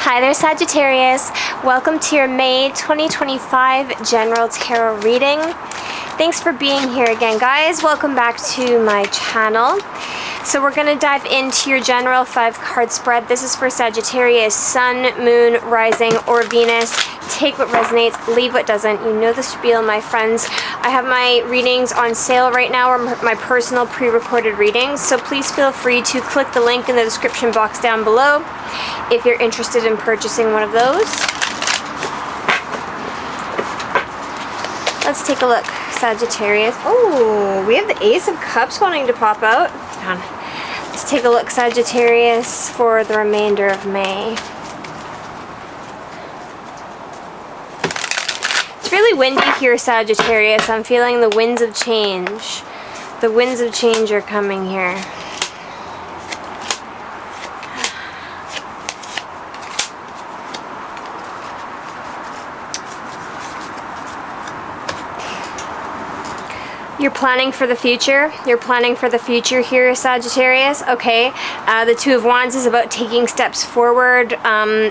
Hi there, Sagittarius. Welcome to your May 2025 General Tarot reading. Thanks for being here again, guys. Welcome back to my channel. So we're going to dive into your general 5-card spread. This is for Sagittarius, Sun, Moon, Rising, or Venus. Take what resonates, leave what doesn't. You know the spiel, my friends. I have my readings on sale right now, or my personal pre-recorded readings. So please feel free to click the link in the description box down below if you're interested in purchasing one of those. Let's take a look, Sagittarius. Oh, we have the Ace of Cups wanting to pop out. Let's take a look, Sagittarius, for the remainder of May. It's really windy here, Sagittarius. I'm feeling the winds of change. The winds of change are coming here. You're planning for the future. You're planning for the future here, Sagittarius. Okay. The Two of Wands is about taking steps forward,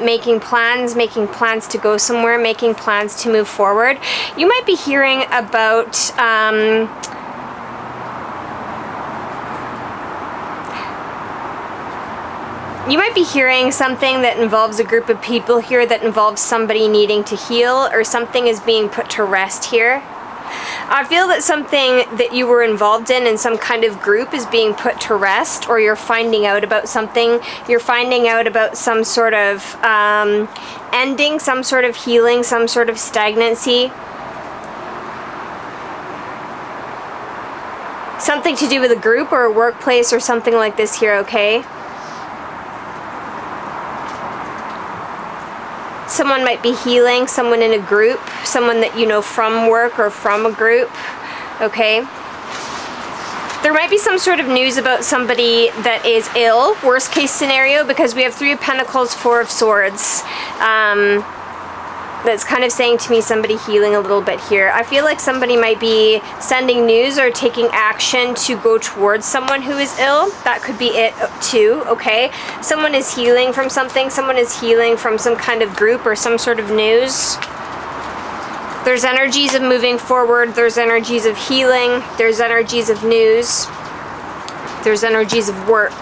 making plans to go somewhere, making plans to move forward. You might be hearing about something that involves a group of people here, that involves somebody needing to heal, or something is being put to rest here. I feel that something that you were involved in some kind of group is being put to rest, or you're finding out about something. You're finding out about some sort of ending, some sort of healing, some sort of stagnancy. Something to do with a group or a workplace or something like this here, okay? Someone might be healing, someone in a group, someone that you know from work or from a group, okay? There might be some sort of news about somebody that is ill, worst case scenario, because we have 3 of Pentacles, 4 of Swords. That's kind of saying to me somebody healing a little bit here. I feel like somebody might be sending news or taking action to go towards someone who is ill. That could be it too, okay? Someone is healing from something. Someone is healing from some kind of group or some sort of news. There's energies of moving forward. There's energies of healing. There's energies of news. There's energies of work.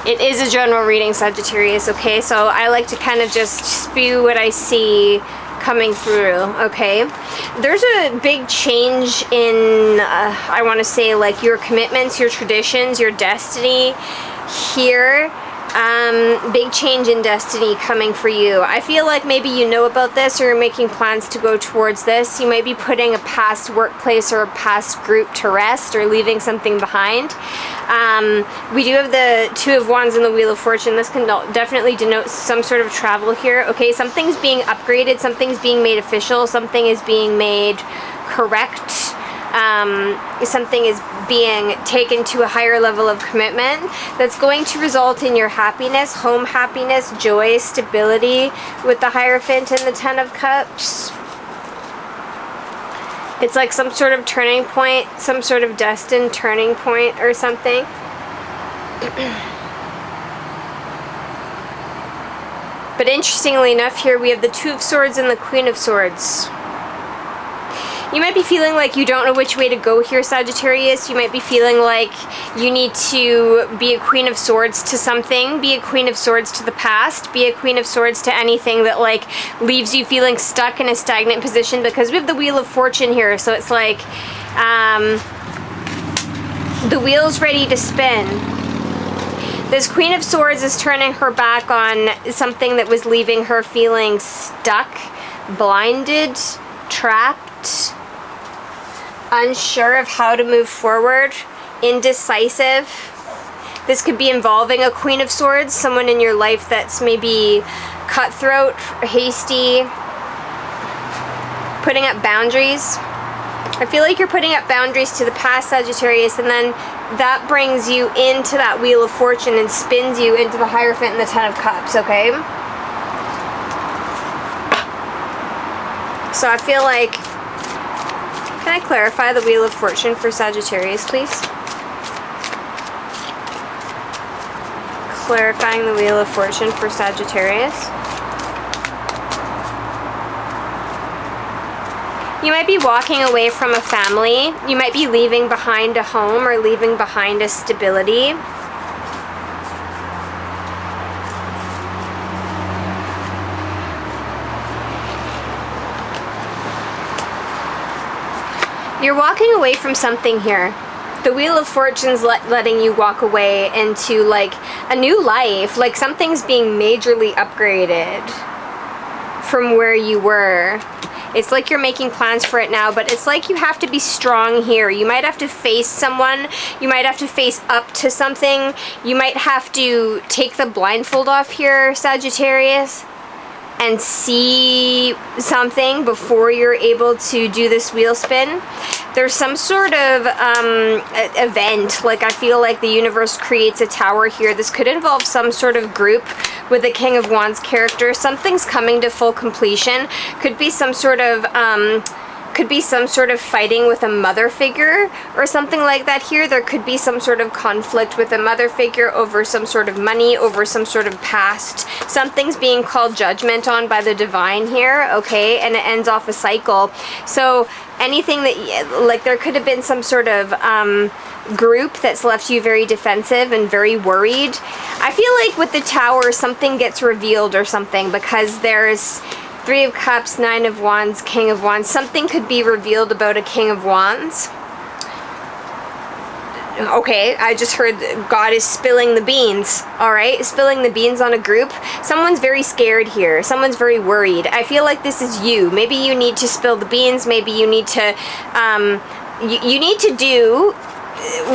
It is a general reading, Sagittarius, okay? So I like to kind of just spew what I see coming through, okay? There's a big change in, I want to say, like your commitments, your traditions, your destiny here. Big change in destiny coming for you. I feel like maybe you know about this, or you're making plans to go towards this. You might be putting a past workplace or a past group to rest, or leaving something behind. We do have the Two of Wands and the Wheel of Fortune. This can definitely denote some sort of travel here. Okay, something's being upgraded, something's being made official, something is being made correct. Something is being taken to a higher level of commitment that's going to result in your happiness, home happiness, joy, stability, with the Hierophant and the 10 of Cups. It's like some sort of turning point, some sort of destined turning point or something. But interestingly enough, here we have the Two of Swords and the Queen of Swords. You might be feeling like you don't know which way to go here, Sagittarius. You might be feeling like you need to be a Queen of Swords to something, be a Queen of Swords to the past, be a Queen of Swords to anything that like leaves you feeling stuck in a stagnant position, because we have the Wheel of Fortune here. So it's like the wheel's ready to spin. This Queen of Swords is turning her back on something that was leaving her feeling stuck, blinded, trapped, unsure of how to move forward, indecisive. This could be involving a Queen of Swords, someone in your life that's maybe cutthroat, hasty, putting up boundaries. I feel like you're putting up boundaries to the past, Sagittarius, and then that brings you into that Wheel of Fortune and spins you into the Hierophant and the 10 of Cups, okay? So I feel like, can I clarify the Wheel of Fortune for Sagittarius, please? clarifying the Wheel of Fortune for Sagittarius. You might be walking away from a family. You might be leaving behind a home or leaving behind a stability. You're walking away from something here. The Wheel of Fortune's letting you walk away into like a new life, like something's being majorly upgraded from where you were. It's like you're making plans for it now, but it's like you have to be strong here. You might have to face someone. You might have to face up to something. You might have to take the blindfold off here, Sagittarius, and see something before you're able to do this wheel spin. There's some sort of event, like I feel like the universe creates a tower here. This could involve some sort of group with the King of Wands character. Something's coming to full completion. Could be some sort of fighting with a mother figure or something like that here. There could be some sort of conflict with a mother figure over some sort of money, over some sort of past. Something's being called judgment on by the divine here, okay? And it ends off a cycle. So anything that, like, there could have been some sort of group that's left you very defensive and very worried. I feel like with the Tower, something gets revealed or something, because there's Three of Cups, Nine of Wands, King of Wands. Something could be revealed about a King of Wands. Okay, I just heard God is spilling the beans. All right, spilling the beans on a group. Someone's very scared here. Someone's very worried. I feel like this is you. Maybe you need to spill the beans. Maybe you need to, you need to do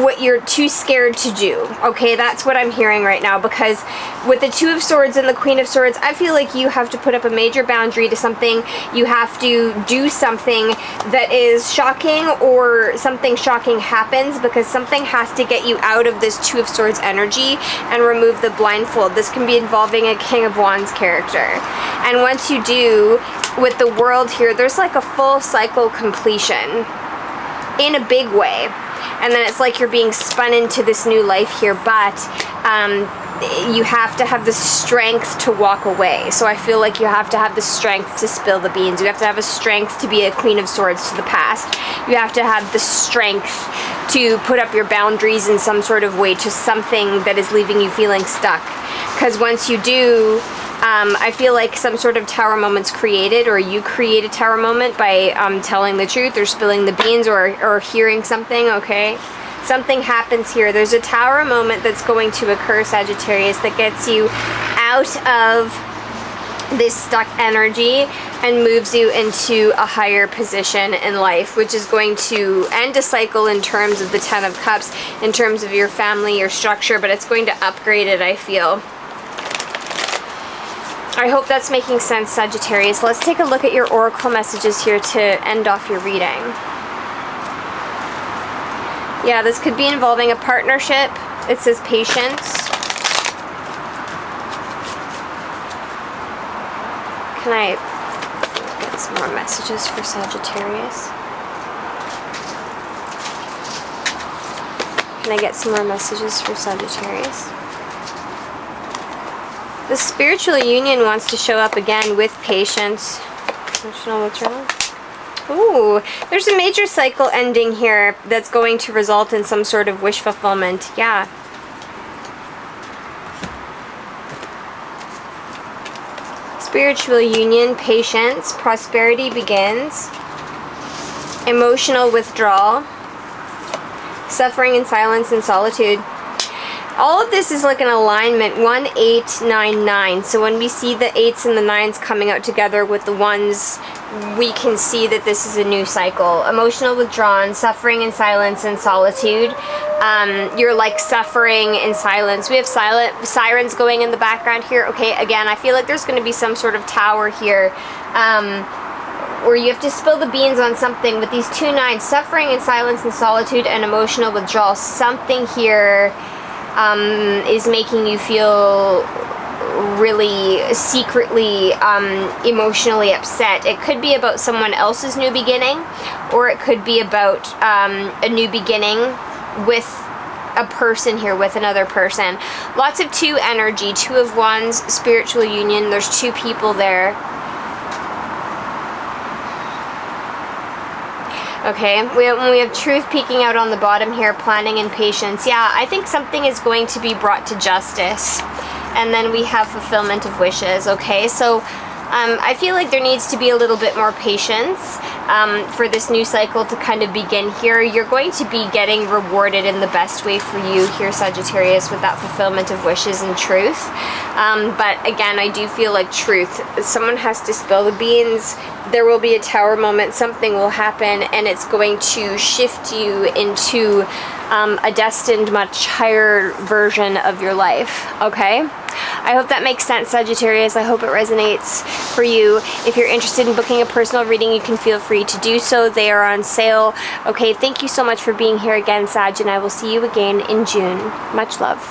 what you're too scared to do. Okay, that's what I'm hearing right now, because with the Two of Swords and the Queen of Swords, I feel like you have to put up a major boundary to something. You have to do something that is shocking, or something shocking happens, because something has to get you out of this Two of Swords energy and remove the blindfold. This can be involving a King of Wands character. And once you do, with the World here, there's like a full cycle completion in a big way. And then it's like you're being spun into this new life here, but you have to have the strength to walk away. So I feel like you have to have the strength to spill the beans. You have to have a strength to be a Queen of Swords to the past. You have to have the strength to put up your boundaries in some sort of way to something that is leaving you feeling stuck. Because once you do, I feel like some sort of Tower moment's created, or you create a Tower moment by telling the truth or spilling the beans, or hearing something, okay? Something happens here. There's a Tower moment that's going to occur, Sagittarius, that gets you out of this stuck energy and moves you into a higher position in life, which is going to end a cycle in terms of the Ten of Cups, in terms of your family, your structure, but it's going to upgrade it, I feel. I hope that's making sense, Sagittarius. Let's take a look at your oracle messages here to end off your reading. Yeah, this could be involving a partnership. It says patience. Can I get some more messages for Sagittarius? Can I get some more messages for Sagittarius? The spiritual union wants to show up again with patience. Emotional withdrawal. Ooh, there's a major cycle ending here that's going to result in some sort of wish fulfillment. Yeah. Spiritual union, patience, prosperity begins. Emotional withdrawal. Suffering in silence and solitude. All of this is like an alignment, 1, 8, 9, 9. So when we see the 8s and the 9s coming out together with the 1s, we can see that this is a new cycle. Emotional withdrawal, suffering in silence and solitude. You're like suffering in silence. We have sirens going in the background here. Okay, again, I feel like there's going to be some sort of tower here. Or you have to spill the beans on something with these 2 9s, suffering in silence and solitude, and emotional withdrawal. Something here is making you feel really secretly emotionally upset. It could be about someone else's new beginning, or it could be about a new beginning with a person here with another person. Lots of 2 energy, 2 of Wands, spiritual union. There's 2 people there. Okay, we have truth peeking out on the bottom here, planning and patience. Yeah, I think something is going to be brought to justice. And then we have fulfillment of wishes. Okay, so I feel like there needs to be a little bit more patience for this new cycle to kind of begin here. You're going to be getting rewarded in the best way for you here, Sagittarius, with that fulfillment of wishes and truth. But again, I do feel like truth. Someone has to spill the beans. There will be a tower moment. Something will happen, and it's going to shift you into a destined, much higher version of your life. Okay? I hope that makes sense, Sagittarius. I hope it resonates for you. If you're interested in booking a personal reading, you can feel free to do so. They are on sale. Okay, thank you so much for being here again, Sag, and I will see you again in June. Much love.